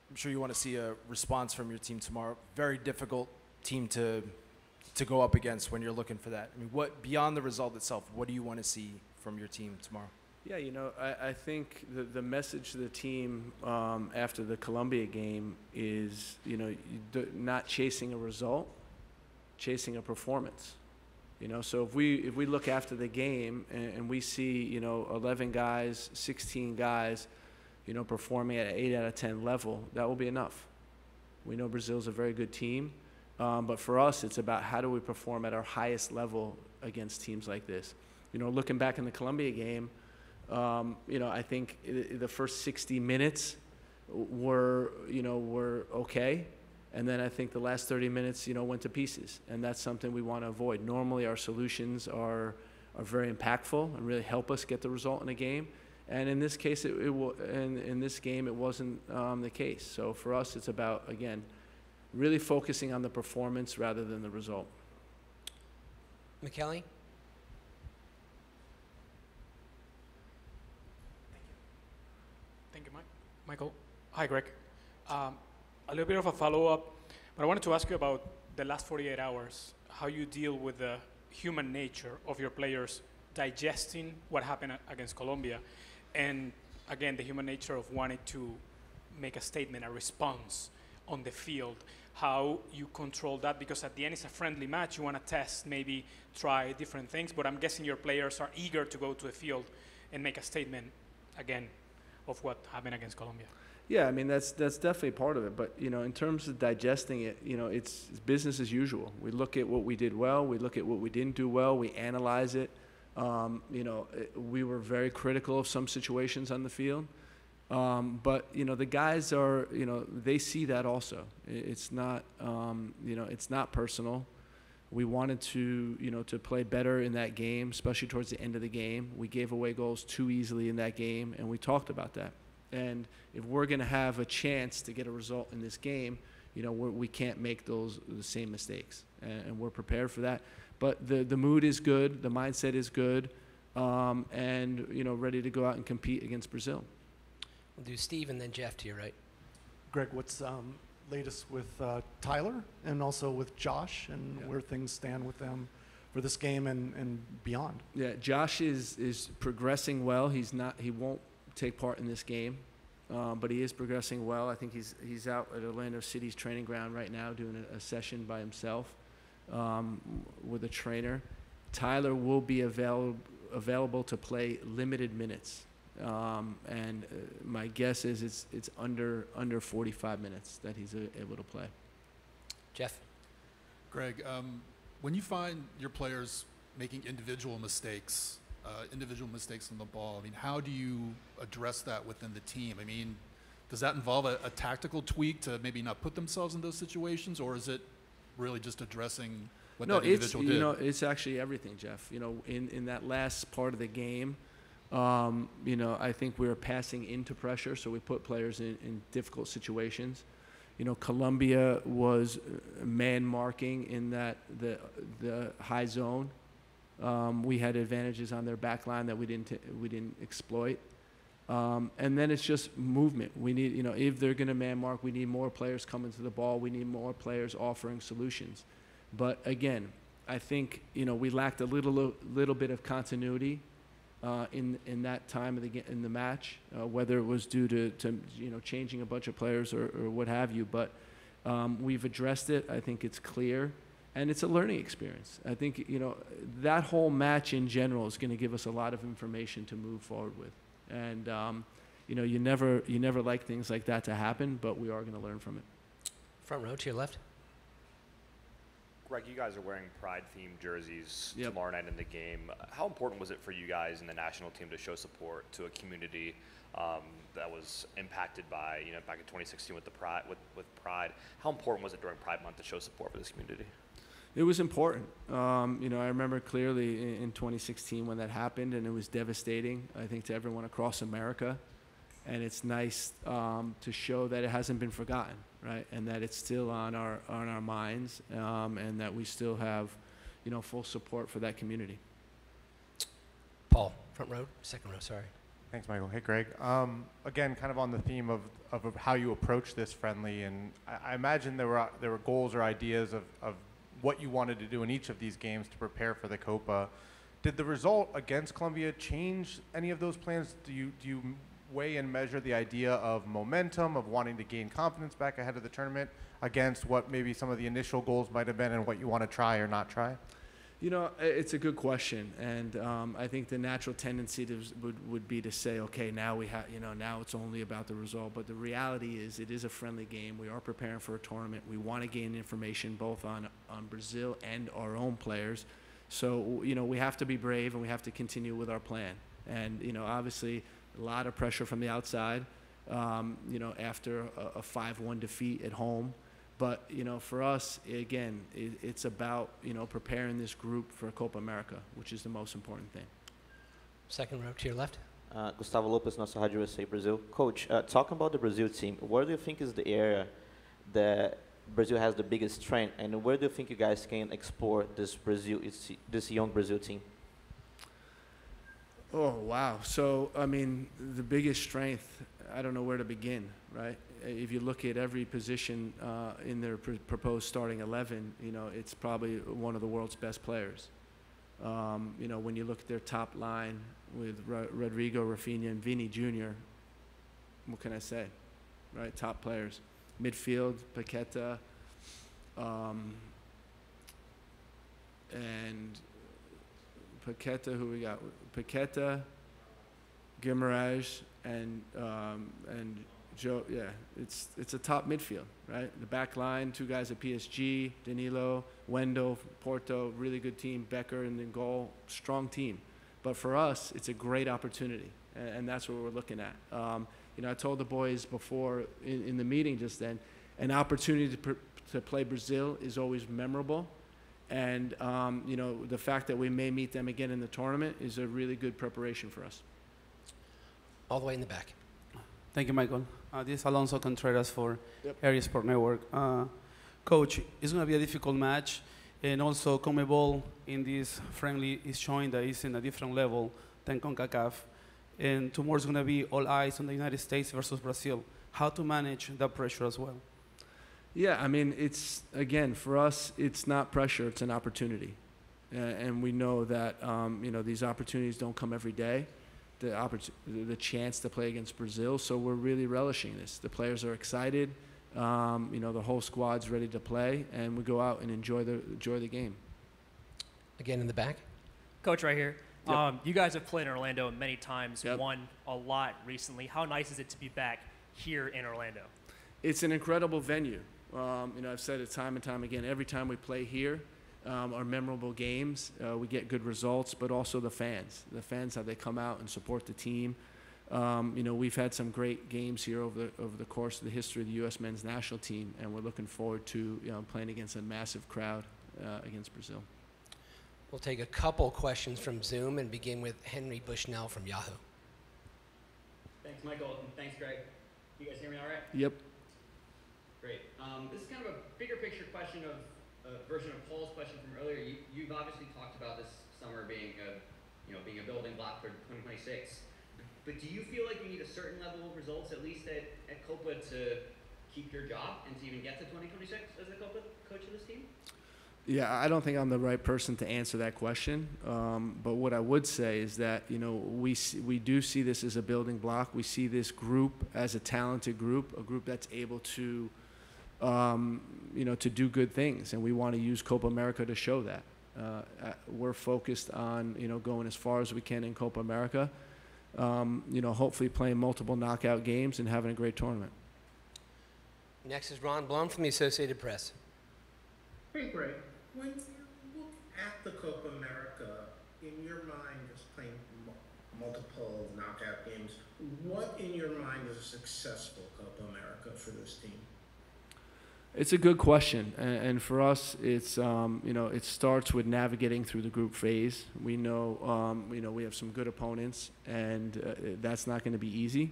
I'm sure you want to see a response from your team tomorrow. Very difficult team to go up against when you're looking for that. I mean, what beyond the result itself, what do you want to see from your team tomorrow? Yeah, I think the message to the team after the Colombia game is, not chasing a result, chasing a performance. So if we look after the game and we see, 11 guys, 16 guys, performing at an 8 out of 10 level, that will be enough. We know Brazil's a very good team, but for us, it's about how do we perform at our highest level against teams like this. Looking back in the Colombia game, I think the first 60 minutes were okay. And then I think the last 30 minutes, went to pieces. And that's something we want to avoid. Normally our solutions are very impactful and really help us get the result in a game. And in this case, in this game, it wasn't the case. So for us, it's about, again, really focusing on the performance rather than the result. McKelly? Thank you, Michael. Hi, Greg. A little bit of a follow-up, but I wanted to ask you about the last 48 hours, how you deal with the human nature of your players digesting what happened against Colombia, and again, the human nature of wanting to make a statement, a response on the field, how you control that, because at the end it's a friendly match, you want to test, maybe try different things, but I'm guessing your players are eager to go to the field and make a statement, again, of what happened against Colombia. Yeah, I mean, that's definitely part of it. But, in terms of digesting it, it's business as usual. We look at what we did well. We look at what we didn't do well. We analyze it. We were very critical of some situations on the field. But, the guys are, they see that also. It's not, it's not personal. We wanted to, to play better in that game, especially towards the end of the game. We gave away goals too easily in that game, and we talked about that. And if we're going to have a chance to get a result in this game, we can't make the same mistakes, and we're prepared for that. But the mood is good, the mindset is good, and ready to go out and compete against Brazil. We'll do Steve and then Jeff to your right. Greg, what's latest with Tyler and also with Josh, and where things stand with them for this game and beyond? Yeah, Josh is progressing well. He won't take part in this game, but he is progressing well. I think he's out at Orlando City's training ground right now doing a session by himself with a trainer. Tyler will be available to play limited minutes, and my guess is it's under 45 minutes that he's able to play. Jeff? Greg, when you find your players making individual mistakes on the ball, I mean, how do you address that within the team? I mean, does that involve a tactical tweak to maybe not put themselves in those situations, or is it really just addressing what that individual did? It's actually everything, Jeff. In that last part of the game, I think we were passing into pressure, so we put players in difficult situations. Colombia was man marking in that the high zone. We had advantages on their back line that we didn't exploit. And then it's just movement. We need, if they're going to man mark, we need more players coming to the ball. We need more players offering solutions. But again, I think, we lacked a little bit of continuity in that time in the match, whether it was due to changing a bunch of players or what have you. But we've addressed it. I think it's clear. And it's a learning experience. I think, that whole match in general is going to give us a lot of information to move forward with. And, you never like things like that to happen, but we are going to learn from it. Front row to your left. Greg, you guys are wearing Pride-themed jerseys Yep. tomorrow night in the game. How important was it for you guys and the national team to show support to a community that was impacted by, back in 2016 with Pride? How important was it during Pride Month to show support for this community? It was important. I remember clearly in 2016 when that happened, and it was devastating, I think, to everyone across America. And it's nice to show that it hasn't been forgotten, right? And that it's still on our minds, and that we still have, full support for that community. Paul, front row, second row, sorry. Thanks, Michael. Hey, Greg. Again, kind of on the theme of how you approach this friendly, and I imagine there were goals or ideas of what you wanted to do in each of these games to prepare for the Copa. Did the result against Colombia change any of those plans? Do you weigh and measure the idea of momentum, of wanting to gain confidence back ahead of the tournament against what maybe some of the initial goals might have been and what you want to try or not try? You know, it's a good question, and I think the natural tendency would be to say, okay, now now it's only about the result. But the reality is, it is a friendly game. We are preparing for a tournament. We want to gain information both on Brazil and our own players. So we have to be brave, and we have to continue with our plan. And obviously, a lot of pressure from the outside. After a 5-1 defeat at home. But, for us, again, it's about, preparing this group for Copa America, which is the most important thing. Second row to your left. Gustavo Lopes, nossa Rádio USA Brazil. Coach, talking about the Brazil team, where do you think is the area that Brazil has the biggest strength, and where do you think you guys can explore this young Brazil team? Oh, wow. So, the biggest strength, I don't know where to begin, right? If you look at every position in their proposed starting 11, it's probably one of the world's best players. When you look at their top line with Rodrigo, Rafinha, and Vini Jr., what can I say, right? Top players. Midfield, Paqueta, and Paqueta, who we got? Paqueta, Guimaraes, and Joe. Yeah, it's a top midfield, right? The back line, two guys at PSG, Danilo, Wendell, Porto, really good team. Becker in the goal, strong team. But for us, it's a great opportunity, and that's what we're looking at. I told the boys before in the meeting just then, an opportunity to play Brazil is always memorable. And, the fact that we may meet them again in the tournament is a really good preparation for us. All the way in the back. Thank you, Michael. This is Alonso Contreras for Area Sport Network. Coach, it's going to be a difficult match, and also CONMEBOL in this friendly is showing that it's in a different level than CONCACAF. And tomorrow's going to be all eyes on the United States versus Brazil. How to manage that pressure as well? Yeah, it's, again, for us, it's not pressure, it's an opportunity. And we know that, these opportunities don't come every day, the chance to play against Brazil, so we're really relishing this. The players are excited, the whole squad's ready to play, and we go out and enjoy the game. Again in the back. Coach, right here. Yep. You guys have played in Orlando many times, Yep. won a lot recently. How nice is it to be back here in Orlando? It's an incredible venue. I've said it time and time again. Every time we play here, are memorable games. We get good results, but also the fans. The fans, how they come out and support the team. We've had some great games here over the course of the history of the U.S. men's national team, and we're looking forward to playing against a massive crowd against Brazil. We'll take a couple questions from Zoom and begin with Henry Bushnell from Yahoo. Thanks, Michael, and thanks, Greg. You guys hear me all right? Yep. Great. This is kind of a bigger picture question of a version of Paul's question from earlier. You've obviously talked about this summer being a building block for 2026. But do you feel like you need a certain level of results, at least at Copa, to keep your job and to even get to 2026 as the Copa coach of this team? Yeah, I don't think I'm the right person to answer that question. But what I would say is that, we do see this as a building block. We see this group as a talented group, a group that's able to, to do good things. And we want to use Copa America to show that. We're focused on, going as far as we can in Copa America, hopefully playing multiple knockout games and having a great tournament. Next is Ron Blum from the Associated Press. Hey, Greg. When you look at the Copa America, in your mind, just playing multiple knockout games, what in your mind is a successful Copa America for this team? It's a good question, and for us, it's it starts with navigating through the group phase. We know we have some good opponents, and that's not going to be easy.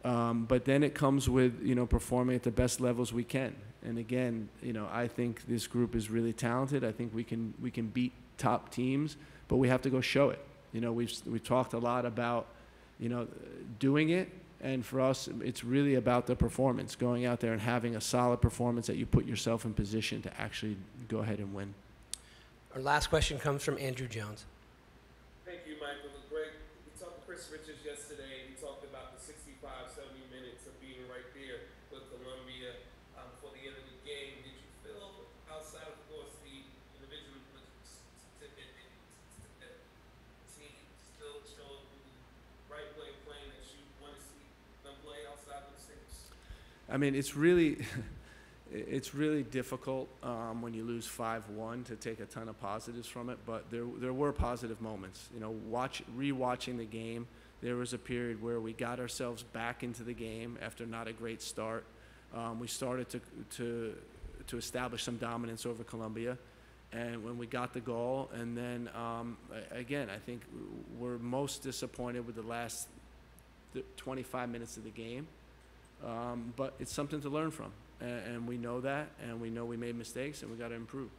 But then it comes with performing at the best levels we can. And again, I think this group is really talented. I think we can beat top teams, but we have to go show it. We've talked a lot about doing it. And for us, it's really about the performance, going out there and having a solid performance that you put yourself in position to actually go ahead and win. Our last question comes from Andrew Jones. Thank you, Michael. Greg, we talked to Chris Richards yesterday. He talked about the 65, 70 minutes of being right there with Columbia for the end of the game. Did you feel, outside of course the individual team, still showed the right way of playing that you want to see them play outside of the six? I mean, it's really difficult when you lose 5-1 to take a ton of positives from it, but there were positive moments. Rewatching the game, there was a period where we got ourselves back into the game after not a great start. We started to establish some dominance over Columbia, and when we got the goal, and then again, I think we're most disappointed with the last 25 minutes of the game, but it's something to learn from. And we know that, and we know we made mistakes, and we got to improve.